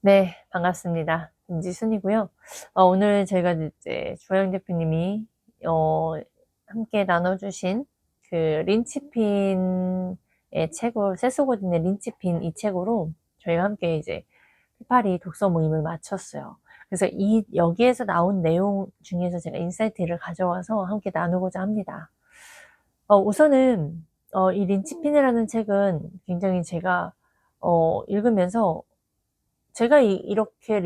네, 반갑습니다. 김지순이고요. 오늘 제가 이제 주호영 대표님이 어, 함께 나눠주신 그 린치핀의 책을, 세스고딘의 린치핀 이 책으로 저희가 함께 이제 해파리 독서 모임을 마쳤어요. 그래서 여기에서 나온 내용 중에서 제가 인사이트를 가져와서 함께 나누고자 합니다. 우선은 이 린치핀이라는 책은 굉장히 제가 읽으면서 제가 이렇게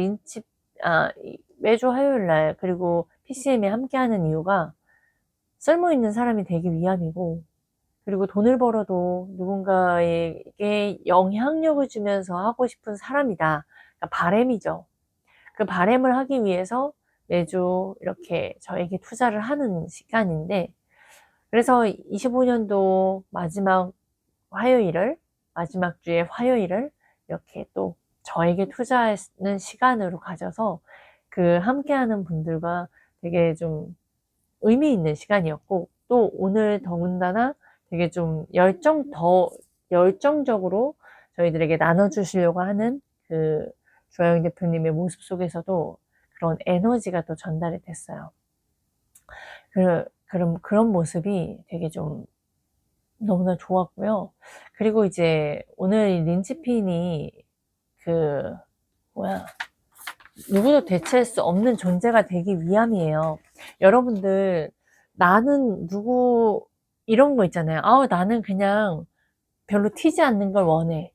매주 화요일 날 그리고 PCM에 함께 하는 이유가 쓸모있는 사람이 되기 위함이고, 그리고 돈을 벌어도 누군가에게 영향력을 주면서 하고 싶은 사람이다. 그러니까 바램이죠. 그 바램을 하기 위해서 매주 이렇게 저에게 투자를 하는 시간인데, 그래서 25년도 마지막 주의 화요일을 이렇게 또 저에게 투자하는 시간으로 가져서 그 함께하는 분들과 되게 좀 의미 있는 시간이었고, 또 오늘 더군다나 되게 좀 더 열정적으로 저희들에게 나눠주시려고 하는 그 조영 대표님의 모습 속에서도 그런 에너지가 또 전달이 됐어요. 그런 모습이 되게 좀 너무나 좋았고요. 그리고 이제 오늘 이 린치핀이 그 뭐야, 누구도 대체할 수 없는 존재가 되기 위함이에요. 여러분들, 나는 누구 이런 거 있잖아요. 나는 그냥 별로 튀지 않는 걸 원해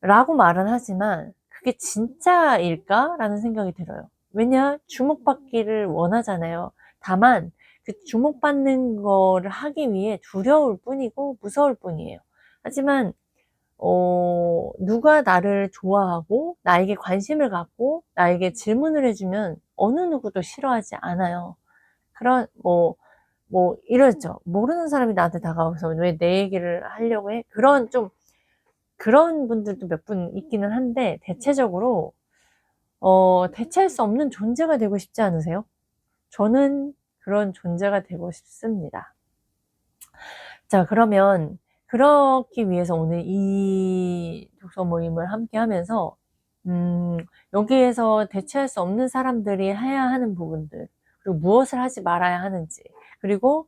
라고 말은 하지만 그게 진짜일까? 라는 생각이 들어요. 왜냐? 주목받기를 원하잖아요. 다만 그 주목받는 거를 하기 위해 두려울 뿐이고 무서울 뿐이에요. 하지만 누가 나를 좋아하고 나에게 관심을 갖고 나에게 질문을 해주면 어느 누구도 싫어하지 않아요. 그런 이러죠. 모르는 사람이 나한테 다가와서 왜 내 얘기를 하려고 해? 그런 분들도 몇 분 있기는 한데, 대체적으로 대체할 수 없는 존재가 되고 싶지 않으세요? 저는 그런 존재가 되고 싶습니다. 자, 그러면 그러기 위해서 오늘 이 독서 모임을 함께 하면서 여기에서 대체할 수 없는 사람들이 해야 하는 부분들, 그리고 무엇을 하지 말아야 하는지, 그리고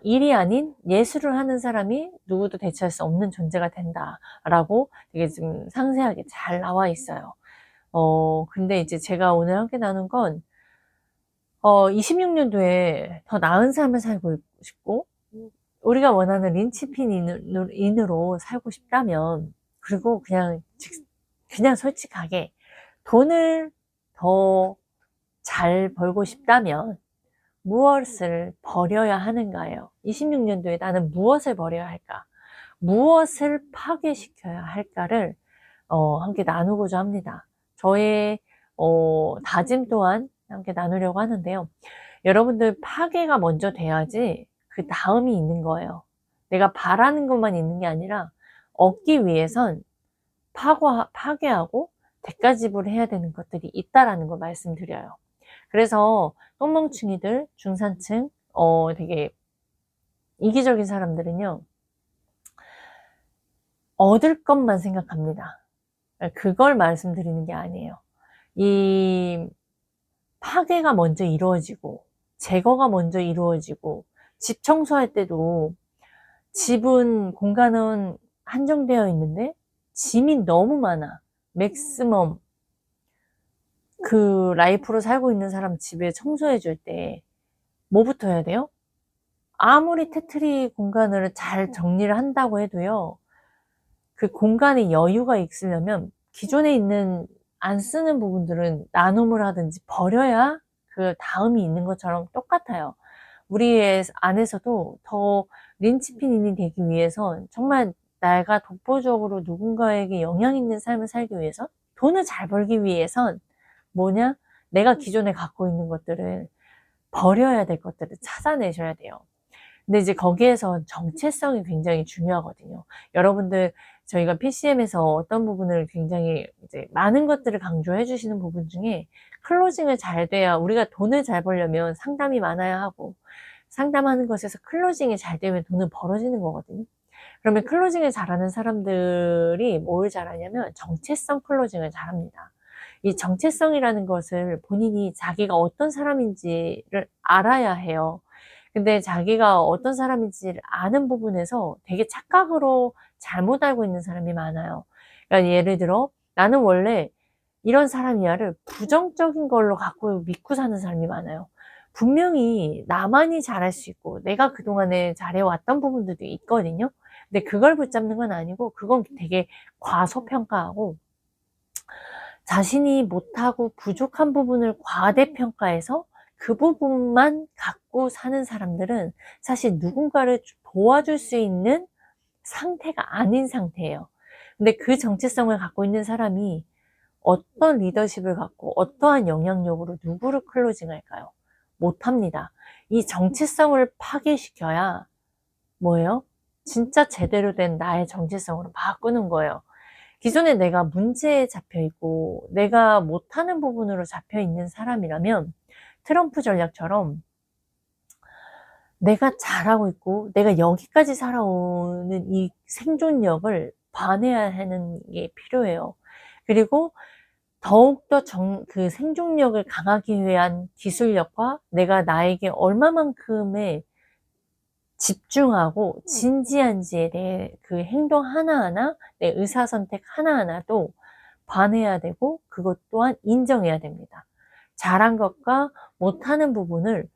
일이 아닌 예술을 하는 사람이 누구도 대체할 수 없는 존재가 된다라고 되게 좀 상세하게 잘 나와 있어요. 근데 이제 제가 오늘 함께 나눈 건 26년도에 더 나은 삶을 살고 싶고, 우리가 원하는 린치핀인으로 살고 싶다면, 그리고 그냥 솔직하게 돈을 더 잘 벌고 싶다면 무엇을 버려야 하는가요? 26년도에 나는 무엇을 버려야 할까? 무엇을 파괴시켜야 할까를 함께 나누고자 합니다. 저의 다짐 또한 함께 나누려고 하는데요. 여러분들, 파괴가 먼저 돼야지 그 다음이 있는 거예요. 내가 바라는 것만 있는 게 아니라 얻기 위해선 파괴하고 대가 지불해야 되는 것들이 있다라는 걸 말씀드려요. 그래서 똥멍충이들, 중산층, 되게 이기적인 사람들은요, 얻을 것만 생각합니다. 그걸 말씀드리는 게 아니에요. 이 파괴가 먼저 이루어지고, 제거가 먼저 이루어지고, 집 청소할 때도 공간은 한정되어 있는데 짐이 너무 많아. 맥시멈 그 라이프로 살고 있는 사람 집에 청소해 줄 때 뭐부터 해야 돼요? 아무리 테트리 공간을 잘 정리를 한다고 해도요, 그 공간에 여유가 있으려면 기존에 있는 안 쓰는 부분들은 나눔을 하든지 버려야 그 다음이 있는 것처럼 똑같아요. 우리의 안에서도 더 린치핀이 되기 위해선, 정말 내가 독보적으로 누군가에게 영향 있는 삶을 살기 위해선, 돈을 잘 벌기 위해선 뭐냐? 내가 기존에 갖고 있는 것들을 버려야 될 것들을 찾아내셔야 돼요. 근데 이제 거기에서 정체성이 굉장히 중요하거든요. 여러분들, 저희가 PCM에서 어떤 부분을 굉장히 이제 많은 것들을 강조해 주시는 부분 중에, 클로징을 잘 돼야, 우리가 돈을 잘 벌려면 상담이 많아야 하고, 상담하는 것에서 클로징이 잘 되면 돈은 벌어지는 거거든요. 그러면 클로징을 잘하는 사람들이 뭘 잘하냐면 정체성 클로징을 잘합니다. 이 정체성이라는 것을 본인이 자기가 어떤 사람인지를 알아야 해요. 근데 자기가 어떤 사람인지를 아는 부분에서 되게 착각으로 잘못 알고 있는 사람이 많아요. 그러니까 예를 들어 나는 원래 이런 사람이야를 부정적인 걸로 갖고 믿고 사는 사람이 많아요. 분명히 나만이 잘할 수 있고 내가 그동안에 잘해왔던 부분들도 있거든요. 근데 그걸 붙잡는 건 아니고 그건 되게 과소평가하고 자신이 못하고 부족한 부분을 과대평가해서 그 부분만 갖고 사는 사람들은 사실 누군가를 도와줄 수 있는 상태가 아닌 상태예요. 근데 그 정체성을 갖고 있는 사람이 어떤 리더십을 갖고 어떠한 영향력으로 누구를 클로징할까요? 못합니다. 이 정체성을 파괴시켜야 뭐예요? 진짜 제대로 된 나의 정체성으로 바꾸는 거예요. 기존에 내가 문제에 잡혀있고 내가 못하는 부분으로 잡혀있는 사람이라면 트럼프 전략처럼 내가 잘하고 있고 내가 여기까지 살아오는 이 생존력을 봐내야 하는 게 필요해요. 그리고 더욱더 그 생존력을 강하기 위한 기술력과 내가 나에게 얼마만큼의 집중하고 진지한지에 대해 그 행동 하나하나, 내 의사선택 하나하나도 반해야 되고 그것 또한 인정해야 됩니다. 잘한 것과 못하는 부분을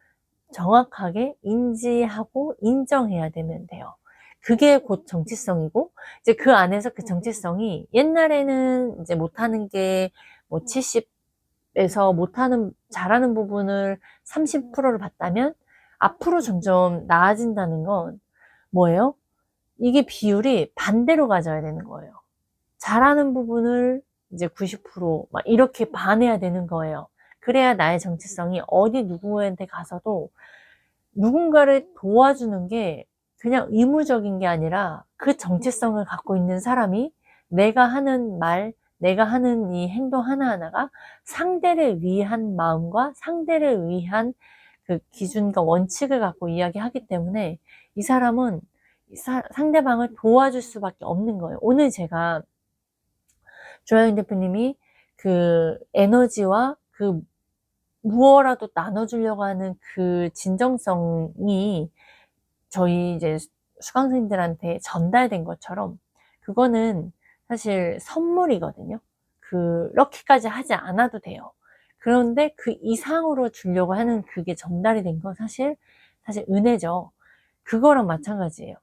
정확하게 인지하고 인정해야 되면 돼요. 그게 곧 정체성이고, 이제 그 안에서 그 정체성이 옛날에는 이제 못하는 게 뭐 70에서 못하는, 잘하는 부분을 30%를 봤다면 앞으로 점점 나아진다는 건 뭐예요? 이게 비율이 반대로 가져야 되는 거예요. 잘하는 부분을 이제 90%막 이렇게 반해야 되는 거예요. 그래야 나의 정체성이 어디 누구한테 가서도 누군가를 도와주는 게 그냥 의무적인 게 아니라 그 정체성을 갖고 있는 사람이 내가 하는 말, 내가 하는 이 행동 하나하나가 상대를 위한 마음과 상대를 위한 그 기준과 원칙을 갖고 이야기하기 때문에 이 사람은 상대방을 도와줄 수밖에 없는 거예요. 오늘 제가 조아영 대표님이 그 에너지와 그 무엇라도 나눠주려고 하는 그 진정성이 저희 이제 수강생들한테 전달된 것처럼 그거는 사실 선물이거든요. 그렇게까지 하지 않아도 돼요. 그런데 그 이상으로 주려고 하는 그게 전달이 된 건 사실 은혜죠. 그거랑 마찬가지예요.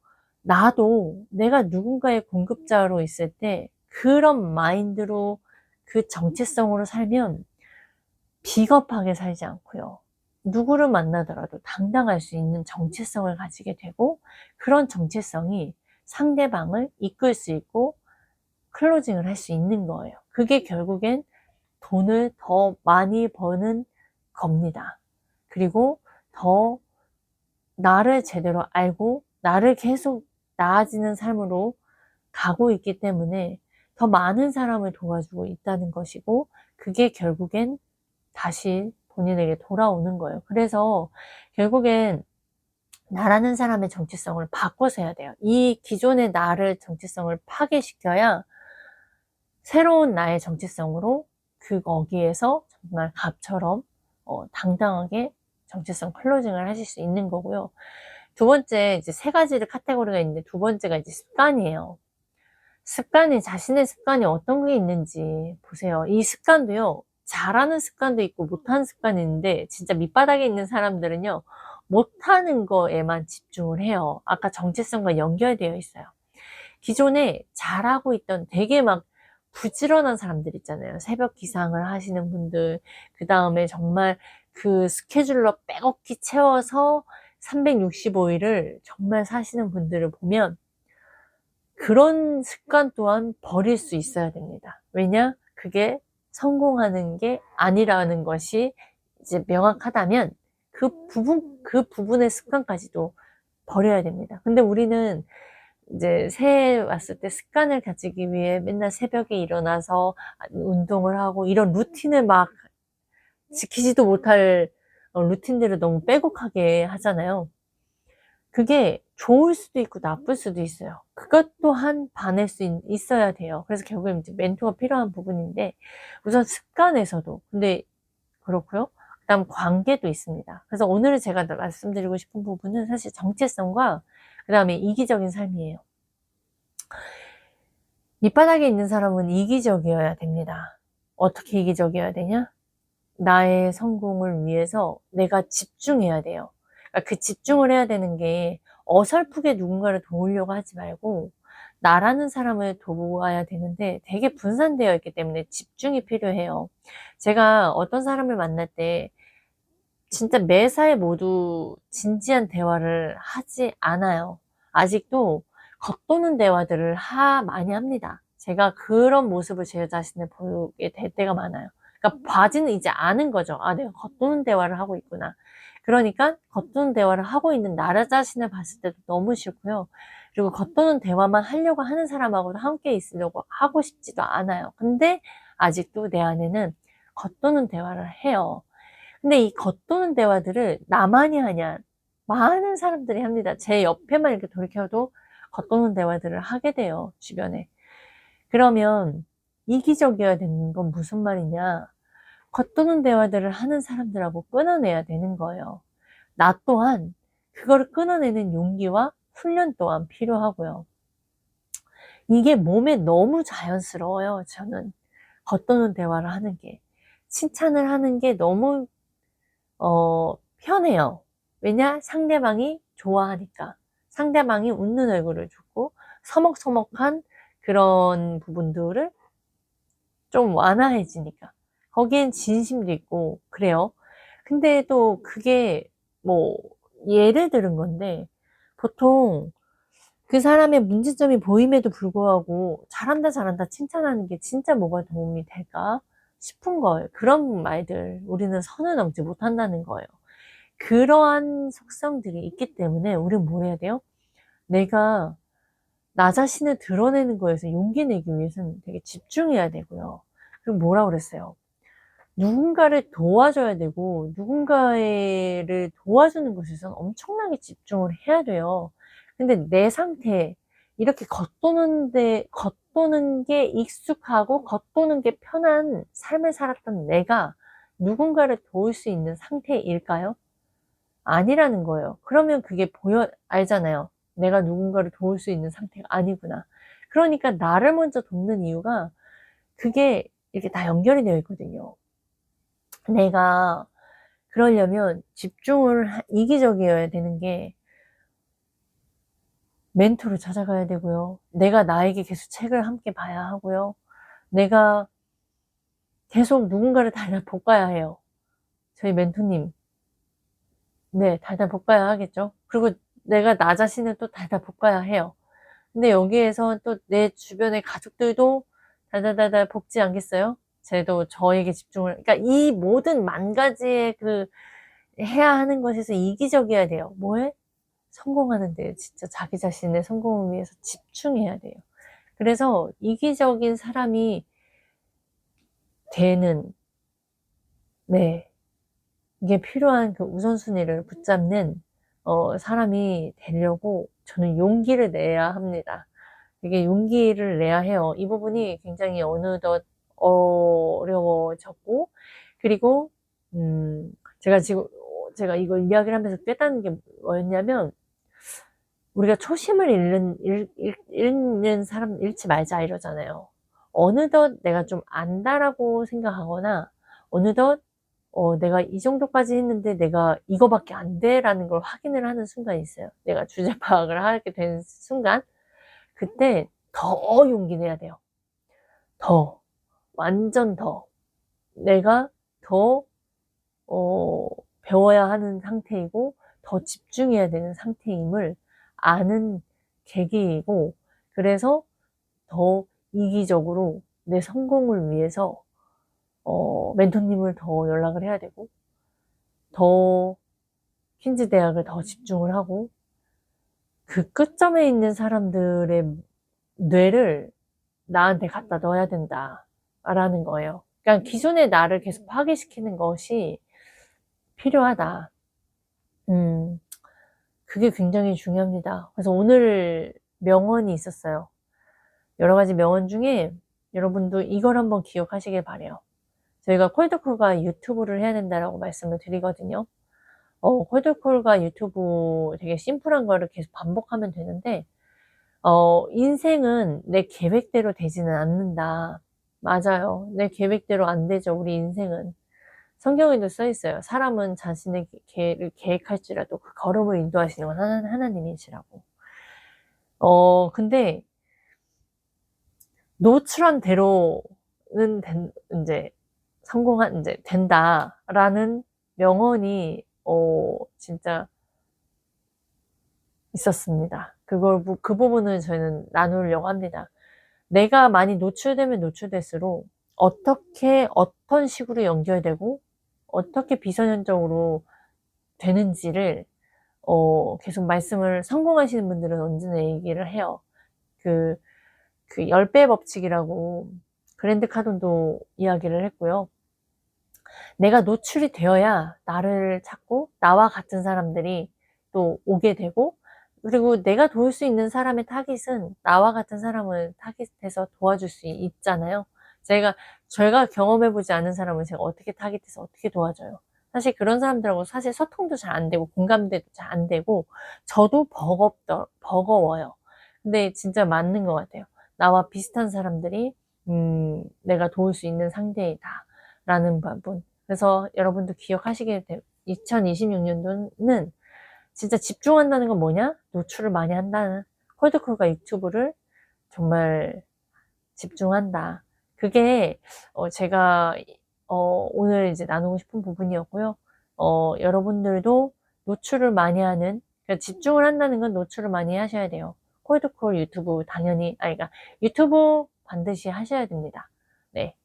나도 내가 누군가의 공급자로 있을 때 그런 마인드로 그 정체성으로 살면 비겁하게 살지 않고요. 누구를 만나더라도 당당할 수 있는 정체성을 가지게 되고 그런 정체성이 상대방을 이끌 수 있고 클로징을 할 수 있는 거예요. 그게 결국엔 돈을 더 많이 버는 겁니다. 그리고 더 나를 제대로 알고 나를 계속 나아지는 삶으로 가고 있기 때문에 더 많은 사람을 도와주고 있다는 것이고 그게 결국엔 다시 본인에게 돌아오는 거예요. 그래서 결국엔 나라는 사람의 정체성을 바꿔서 해야 돼요. 이 기존의 나를 정체성을 파괴시켜야 새로운 나의 정체성으로 거기에서 정말 갑처럼 당당하게 정체성 클로징을 하실 수 있는 거고요. 두 번째, 이제 세 가지를 카테고리가 있는데 두 번째가 이제 습관이에요. 습관이, 자신의 습관이 어떤 게 있는지 보세요. 이 습관도요, 잘하는 습관도 있고 못하는 습관이 있는데 진짜 밑바닥에 있는 사람들은요, 못하는 거에만 집중을 해요. 아까 정체성과 연결되어 있어요. 기존에 잘하고 있던 되게 막 부지런한 사람들 있잖아요. 새벽 기상을 하시는 분들, 그 다음에 정말 그 스케줄러 빼곡히 채워서 365일을 정말 사시는 분들을 보면 그런 습관 또한 버릴 수 있어야 됩니다. 왜냐? 그게 성공하는 게 아니라는 것이 이제 명확하다면 그 부분의 습관까지도 버려야 됩니다. 근데 우리는 이제 새해 왔을 때 습관을 가지기 위해 맨날 새벽에 일어나서 운동을 하고 이런 루틴을 막 지키지도 못할 루틴들을 너무 빼곡하게 하잖아요. 그게 좋을 수도 있고 나쁠 수도 있어요. 그것 또한 봐낼 수 있어야 돼요. 그래서 결국엔 이제 멘토가 필요한 부분인데, 우선 습관에서도 근데 그렇고요. 그다음 관계도 있습니다. 그래서 오늘은 제가 말씀드리고 싶은 부분은 사실 정체성과 그다음에 이기적인 삶이에요. 밑바닥에 있는 사람은 이기적이어야 됩니다. 어떻게 이기적이어야 되냐? 나의 성공을 위해서 내가 집중해야 돼요. 그러니까 그 집중을 해야 되는 게 어설프게 누군가를 도우려고 하지 말고 나라는 사람을 도와야 되는데 되게 분산되어 있기 때문에 집중이 필요해요. 제가 어떤 사람을 만날 때 진짜 매사에 모두 진지한 대화를 하지 않아요. 아직도 겉도는 대화들을 많이 합니다. 제가 그런 모습을 제 자신을 보게 될 때가 많아요. 그러니까 봐지는 이제 아는 거죠. 아, 내가 겉도는 대화를 하고 있구나. 그러니까 겉도는 대화를 하고 있는 나 자신을 봤을 때도 너무 싫고요. 그리고 겉도는 대화만 하려고 하는 사람하고도 함께 있으려고 하고 싶지도 않아요. 근데 아직도 내 안에는 겉도는 대화를 해요. 근데 이 겉도는 대화들을 나만이 하냐? 많은 사람들이 합니다. 제 옆에만 이렇게 돌이켜도 겉도는 대화들을 하게 돼요, 주변에. 그러면 이기적이어야 되는 건 무슨 말이냐? 겉도는 대화들을 하는 사람들하고 끊어내야 되는 거예요. 나 또한 그거를 끊어내는 용기와 훈련 또한 필요하고요. 이게 몸에 너무 자연스러워요, 저는. 겉도는 대화를 하는 게. 칭찬을 하는 게 너무 편해요. 왜냐? 상대방이 좋아하니까. 상대방이 웃는 얼굴을 주고 서먹서먹한 그런 부분들을 좀 완화해지니까. 거기엔 진심도 있고 그래요. 근데 또 그게 뭐 예를 들은 건데, 보통 그 사람의 문제점이 보임에도 불구하고 잘한다 잘한다 칭찬하는 게 진짜 뭐가 도움이 될까 싶은 거예요. 그런 말들 우리는 선을 넘지 못한다는 거예요. 그러한 속성들이 있기 때문에 우리는 뭘 해야 돼요? 내가 나 자신을 드러내는 거에서 용기 내기 위해서는 되게 집중해야 되고요. 그리고 뭐라 그랬어요? 누군가를 도와줘야 되고 누군가를 도와주는 것에선 엄청나게 집중을 해야 돼요. 근데 내 상태, 이렇게 겉도는 게 익숙하고 겉도는 게 편한 삶을 살았던 내가 누군가를 도울 수 있는 상태일까요? 아니라는 거예요. 그러면 그게 알잖아요. 내가 누군가를 도울 수 있는 상태가 아니구나. 그러니까 나를 먼저 돕는 이유가 그게 이렇게 다 연결이 되어 있거든요. 내가 그러려면 이기적이어야 되는 게 멘토를 찾아가야 되고요. 내가 나에게 계속 책을 함께 봐야 하고요. 내가 계속 누군가를 달달 볶아야 해요. 저희 멘토님. 네, 달달 볶아야 하겠죠. 그리고 내가 나 자신을 또 달달 볶아야 해요. 근데 여기에서 또 내 주변의 가족들도 달달달달 볶지 않겠어요? 쟤도 저에게 집중을, 그러니까 이 모든 만 가지의 해야 하는 것에서 이기적이어야 돼요. 뭐해? 성공하는데 진짜 자기 자신의 성공을 위해서 집중해야 돼요. 그래서 이기적인 사람이 되는, 네, 이게 필요한 그 우선순위를 붙잡는 사람이 되려고 저는 용기를 내야 합니다. 이게 용기를 내야 해요. 이 부분이 굉장히 어느덧 어려워졌고, 그리고 제가 이걸 이야기를 하면서 깨닫는 게 뭐였냐면, 우리가 초심을 잃는 사람 잃지 말자 이러잖아요. 어느덧 내가 좀 안다라고 생각하거나, 어느덧 내가 이 정도까지 했는데 내가 이거밖에 안 돼라는 걸 확인을 하는 순간이 있어요. 내가 주제 파악을 하게 된 순간, 그때 더 용기 내야 돼요. 더, 완전 더. 내가 더 배워야 하는 상태이고 더 집중해야 되는 상태임을 아는 계기이고, 그래서 더 이기적으로 내 성공을 위해서 멘토님을 더 연락을 해야 되고, 더 퀸즈 대학을 더 집중을 하고, 그 끝점에 있는 사람들의 뇌를 나한테 갖다 넣어야 된다라는 거예요. 그러니까 기존의 나를 계속 파괴시키는 것이 필요하다. 음, 그게 굉장히 중요합니다. 그래서 오늘 명언이 있었어요. 여러 가지 명언 중에 여러분도 이걸 한번 기억하시길 바라요. 저희가 콜드콜과 유튜브를 해야 된다라고 말씀을 드리거든요. 콜드콜과 유튜브 되게 심플한 거를 계속 반복하면 되는데, 인생은 내 계획대로 되지는 않는다. 맞아요. 내 계획대로 안 되죠, 우리 인생은. 성경에도 써 있어요. 사람은 자신의 계획을 계획할지라도 그 걸음을 인도하시는 건 하나님이시라고. 근데 노출한 대로는 인제 인제 된다라는 명언이 진짜 있었습니다. 그 부분을 저희는 나누려고 합니다. 내가 많이 노출되면 노출될수록 어떻게 어떤 식으로 연결되고 어떻게 비선현적으로 되는지를 계속 말씀을, 성공하시는 분들은 언제나 얘기를 해요. 그 10배 법칙이라고 그랜드 카돈도 이야기를 했고요. 내가 노출이 되어야 나를 찾고 나와 같은 사람들이 또 오게 되고, 그리고 내가 도울 수 있는 사람의 타깃은 나와 같은 사람을 타깃해서 도와줄 수 있잖아요. 제가 경험해 보지 않은 사람을 제가 어떻게 타깃해서 어떻게 도와줘요. 사실 그런 사람들하고 사실 소통도 잘 안 되고 공감대도 잘 안 되고 저도 버거워요. 근데 진짜 맞는 것 같아요. 나와 비슷한 사람들이 내가 도울 수 있는 상대이다라는 부분. 그래서 여러분도 기억하시게 될 2026년도는 진짜 집중한다는 건 뭐냐? 노출을 많이 한다는, 콜드콜과 유튜브를 정말 집중한다. 그게 제가 오늘 이제 나누고 싶은 부분이었고요. 여러분들도 노출을 많이 하는, 그러니까 집중을 한다는 건 노출을 많이 하셔야 돼요. 콜드콜, 유튜브 당연히, 그러니까 유튜브 반드시 하셔야 됩니다. 네.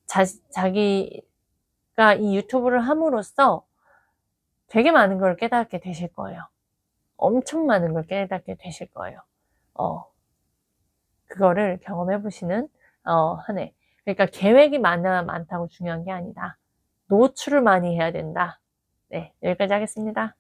자기가 이 유튜브를 함으로써 되게 많은 걸 깨닫게 되실 거예요. 엄청 많은 걸 깨닫게 되실 거예요. 그거를 경험해 보시는 한 해. 그러니까 계획이 많다고 중요한 게 아니다. 노출을 많이 해야 된다. 네, 여기까지 하겠습니다.